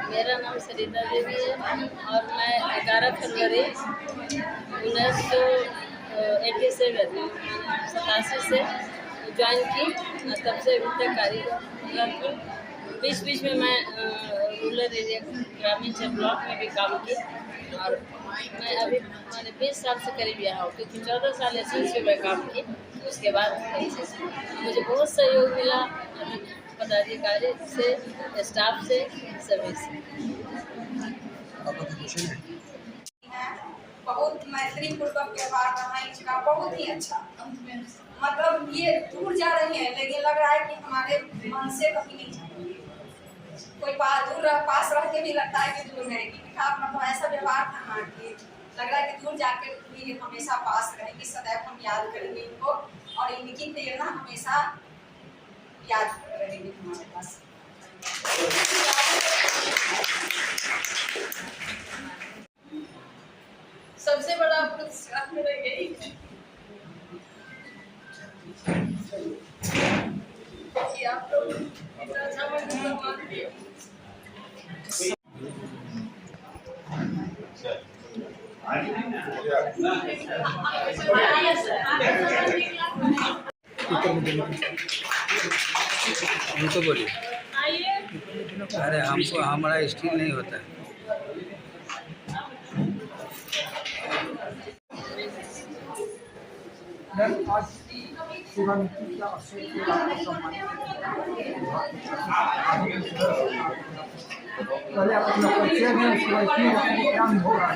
मेरा नाम सरिता देवी है और मैं 11 फरवरी 1987 से ज्वाइन की। तब से अभी तक कार्यरत। बीच बीच में मैं रूरल एरिया ग्रामीण ब्लॉक में भी काम की और मैं अभी 20 साल से करीब यहाँ हूँ, क्योंकि 14 साल एजेंसी में काम की। उसके बाद मुझे बहुत सहयोग मिला पदाधिकारी से, स्टाफ से, सभी से। बहुत मैत्रीपूर्वक व्यवहार रहा इनका, बहुत ही अच्छा। मतलब ये दूर जा रही है लेकिन लग रहा है कि हमारे मन से कभी नहीं जाएगी। कोई पास रह के भी लगता है कि दूर रहेगी। मतलब ऐसा व्यवहार था हाँ कि लग रहा है कि दूर जाकर भी हमेशा पास रहेंगी। सदैव हम याद करेंगे इनको और इनकी प्रेरणा हमेशा याद रहेगी हमारे पास। सबसे बड़ा पुरस्कार मेरा यही है कि आप लोग इतना अच्छा सम्मान दिए। हमको बोलिए। अरे हमको हमारा स्टील नहीं होता है। आज सेवानिवृत्ति का अवसर के आपको सम्मानित पहले आप अपना परिचय दें, उसके बाद क्यों आपको क्या अनुभव रहा है?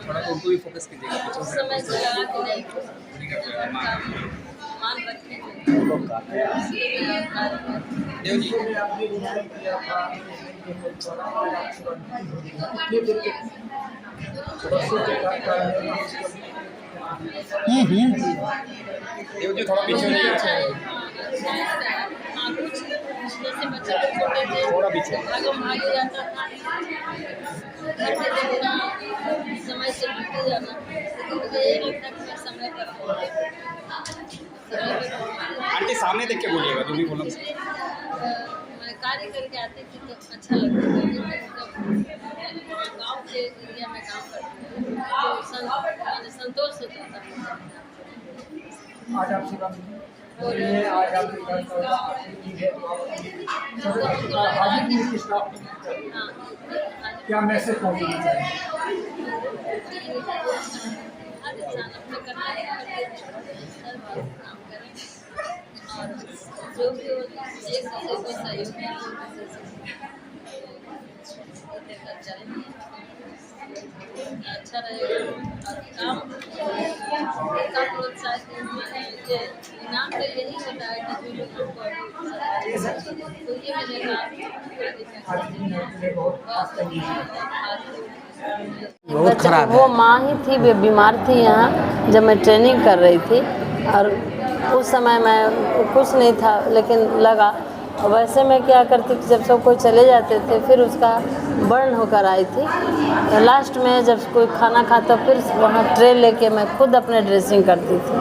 थोड़ा तो उनको भी फोकस कीजिएगा। समय से लगा के मान रखें। देव जी देव जी थोड़ा पीछे नहीं है। जैसे बच्चे लोग छोटे थे, थोड़ा पीछे भागे जाता था, घर में देखना, समय से बीते जाना। लेकिन मुझे यही लगता कि मैं समय पर आंटी सामने देख के बोलिएगा, जो भी बोलना। मैं कार्य करके आती थी तो अच्छा लगता था। गाँव के एरिया में काम करती थी तो संतोष होता था। आज आप सेवा बोलिए, आज आपके घर पर हाजीपुर के स्टाफ क्या मैसेज पहुँचाना चाहिए? हर इंसान अपने करने काम करें और जो भी हो एक दूसरे को सहयोग देकर चलें, अच्छा रहेगा। और काम का प्रोत्साहित इनाम तो यही होता है कि जो लोगों को तो ये मिलेगा। बहुत खराब है। वो माँ ही थी, वे बीमार थी यहाँ जब मैं ट्रेनिंग कर रही थी और उस समय मैं कुछ नहीं था, लेकिन लगा। और वैसे मैं क्या करती थी, जब सब कोई चले जाते थे फिर उसका बर्न होकर आई थी। लास्ट में जब कोई खाना खाता फिर वहाँ ट्रे लेके मैं खुद अपने ड्रेसिंग करती थी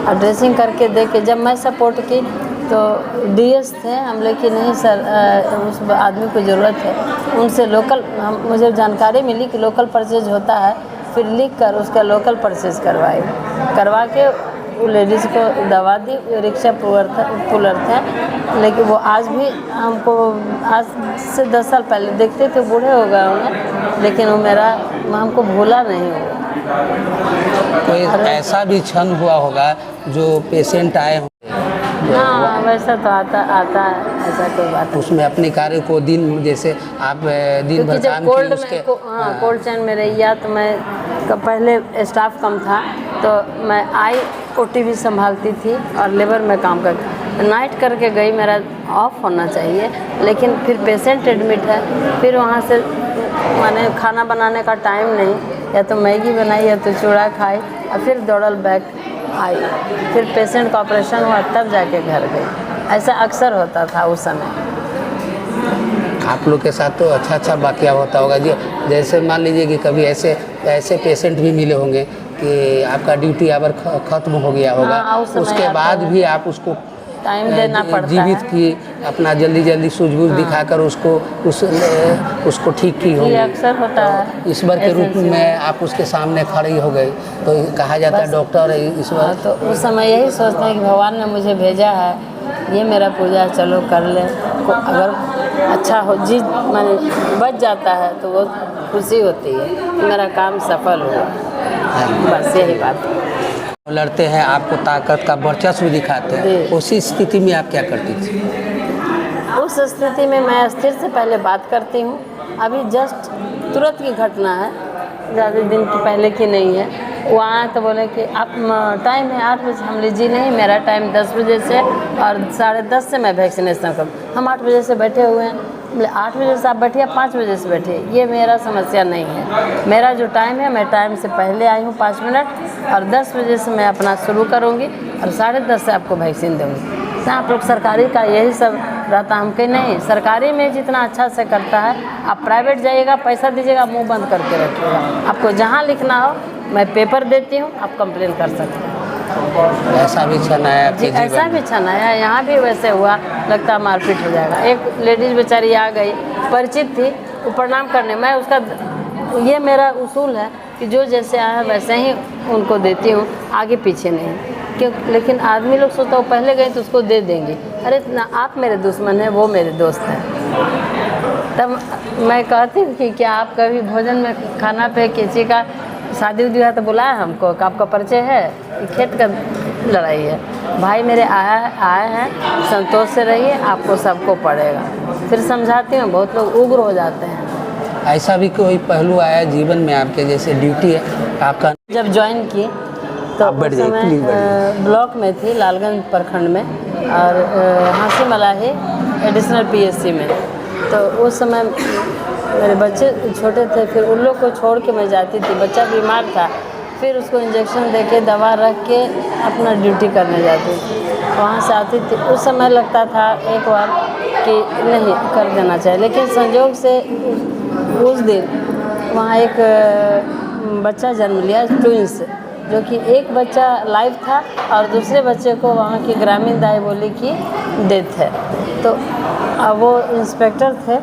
और ड्रेसिंग करके दे के जब मैं सपोर्ट की तो डीएस थे हम, लेकिन नहीं सर उस आदमी को ज़रूरत है, उनसे लोकल मुझे जानकारी मिली कि लोकल परचेज होता है, फिर लिख कर उसका लोकल परचेज करवा के वो लेडीज़ को दवा दी, रिक्शा पुलर थे, लेकिन वो आज भी हमको, आज से 10 साल पहले देखते थे, बूढ़े हो गए होंगे, लेकिन वो मेरा हमको भूला नहीं हुआ। कोई ऐसा भी क्षण हुआ होगा जो पेशेंट आए होंगे, हाँ वैसा तो आता है, ऐसा कोई बात नहीं। उसमें अपने कार्य को दिन, जैसे आप दिन भर काम किए उसके, कोल्ड चैन में रही तो मैं पहले स्टाफ कम था, तो मैं आई ओटी भी संभालती थी और लेबर में काम करती, नाइट करके गई, मेरा ऑफ होना चाहिए, लेकिन फिर पेशेंट एडमिट है, फिर वहाँ से मैंने खाना बनाने का टाइम नहीं, या तो मैगी बनाई या तो चूड़ा खाई और फिर दौड़ल बैक आई, फिर पेशेंट का ऑपरेशन हुआ तब जाके घर गई। ऐसा अक्सर होता था उस समय। आप लोग के साथ तो अच्छा वाकया होता होगा जी, जैसे मान लीजिए कि कभी ऐसे पेशेंट भी मिले होंगे कि आपका ड्यूटी आवर ख़त्म हो गया होगा, हाँ, उसके बाद भी आप उसको टाइम देना पड़ता जीवित है, की, अपना जल्दी सूझबूझ दिखाकर उसको ठीक की होगी। ये अक्सर होता है। ईश्वर के रूप में आप उसके सामने खड़ी हो गई, तो कहा जाता है डॉक्टर ईश्वर। तो उस समय यही सोचते हैं कि भगवान ने मुझे भेजा है, ये मेरा पूजा चलो कर ले, अगर अच्छा हो जी माने बच जाता है तो वो खुशी होती है कि मेरा काम सफल हुआ, बस यही बात है। लड़ते हैं, आपको ताकत का वर्चस्व दिखाते हैं, उसी स्थिति में आप क्या करती थी? उस स्थिति में मैं स्थिर से पहले बात करती हूँ, अभी जस्ट तुरंत की घटना है, ज़्यादा दिन की पहले की नहीं है। वो आए तो बोले कि आप टाइम है 8 बजे, हम लीजिए नहीं, मेरा टाइम 10 बजे से और 10:30 से मैं वैक्सीनेशन करूँ, हम 8 बजे से बैठे हुए हैं। बोले 8 बजे से आप बैठिए, 5 बजे से बैठिए, ये मेरा समस्या नहीं है, मेरा जो टाइम है, मैं टाइम से पहले आई हूँ 5 मिनट, और 10 बजे से मैं अपना शुरू करूँगी और 10:30 से आपको वैक्सीन दूँगी। तो आप लोग सरकारी का यही सब रहता, हम कहीं नहीं, सरकारी में जितना अच्छा से करता है, आप प्राइवेट जाइएगा, पैसा दीजिएगा, मुंह बंद करके रखिएगा, आपको जहाँ लिखना हो मैं पेपर देती हूँ, आप कंप्लेन कर सकते हैं। ऐसा भी क्षण आया आपके जीवन में? ऐसा भी क्षण आया, यहाँ भी वैसे हुआ, लगता मारपीट हो जाएगा। एक लेडीज़ बेचारी आ गई, परिचित थी, वो प्रणाम करने, मैं उसका, ये मेरा उसूल है कि जो जैसे आया वैसे ही उनको देती हूँ, आगे पीछे नहीं, क्यों, लेकिन आदमी लोग सोचता वो पहले गए तो उसको दे देंगे, अरे ना, आप मेरे दुश्मन हैं, वो मेरे दोस्त हैं। तब मैं कहती हूँ कि क्या आप कभी भोजन में खाना पे किसी का शादी उदी है तो बुलाया हमको, आपका परिचय है, खेत का लड़ाई है, भाई मेरे आए हैं, संतोष से रहिए, आपको सबको पड़ेगा। फिर समझाती हूँ, बहुत लोग उग्र हो जाते हैं। ऐसा भी कोई पहलू आया जीवन में आपके, जैसे ड्यूटी है आपका? जब ज्वाइन की तो उस समय ब्लॉक में थी, लालगंज प्रखंड में, और हाँसी मलाही एडिशनल PSC में, तो उस समय मेरे बच्चे छोटे थे, फिर उन लोग को छोड़ के मैं जाती थी, बच्चा बीमार था, फिर उसको इंजेक्शन देके दवा रख के अपना ड्यूटी करने जाती थी, वहाँ से आती थी। उस समय लगता था एक बार कि नहीं कर देना चाहिए, लेकिन संयोग से उस दिन वहाँ एक बच्चा जन्म लिया, ट्विंस, जो कि एक बच्चा लाइव था और दूसरे बच्चे को वहाँ की ग्रामीण दाई बोली कि डेथ है। तो वो इंस्पेक्टर थे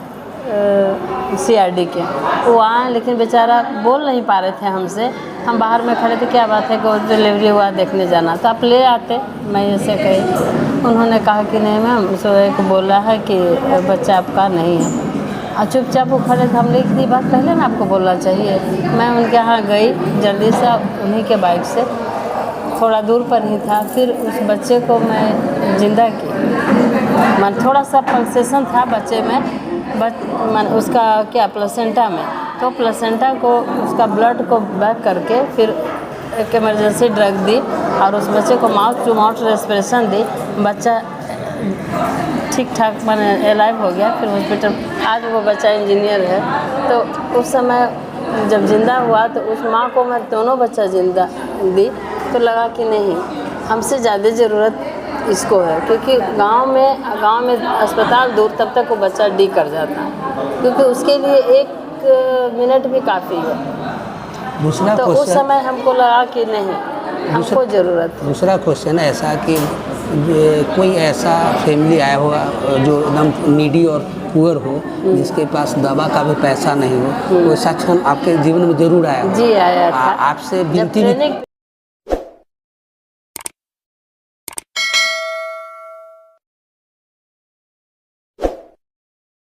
CRD के, वो आए, लेकिन बेचारा बोल नहीं पा रहे थे हमसे, हम बाहर में खड़े थे, क्या बात है कि डिलीवरी हुआ देखने जाना, तो आप ले आते, मैं ऐसे कही। उन्होंने कहा कि नहीं मैम, उसको एक बोला है कि बच्चा आपका नहीं है, और चुपचाप वो खड़े थे। हमने इतनी बात पहले ना आपको बोलना चाहिए। मैं उनके यहाँ गई जल्दी से, उन्हीं के बाइक से, थोड़ा दूर पर ही था, फिर उस बच्चे को मैं जिंदा की, मान थोड़ा सा पल्सेशन था बच्चे में, मान उसका क्या प्लेसेंटा में, तो प्लेसेंटा को, उसका ब्लड को बैक करके फिर एक इमरजेंसी ड्रग दी और उस बच्चे को माउथ टू माउथ रेस्पिरेशन दी, बच्चा ठीक ठाक मैंने एलाइव हो गया। फिर हॉस्पिटल, आज वो बच्चा इंजीनियर है। तो उस समय जब जिंदा हुआ तो उस माँ को मैं दोनों बच्चा जिंदा दी, तो लगा कि नहीं, हमसे ज़्यादा ज़रूरत इसको है, क्योंकि गांव में अस्पताल दूर, तब तक वो बच्चा डी कर जाता है, क्योंकि उसके लिए 1 मिनट भी काफ़ी है। दूसरा तो उस समय हमको लगा कि नहीं, हमको ज़रूरत है। दूसरा क्वेश्चन ऐसा कि कोई ऐसा फैमिली आया होगा जो एकदम नीडी और पुअर हो, जिसके पास दवा का भी पैसा नहीं हो, वैसा क्षण आपके जीवन में जरूर आया? जी आया था। आपसे विनती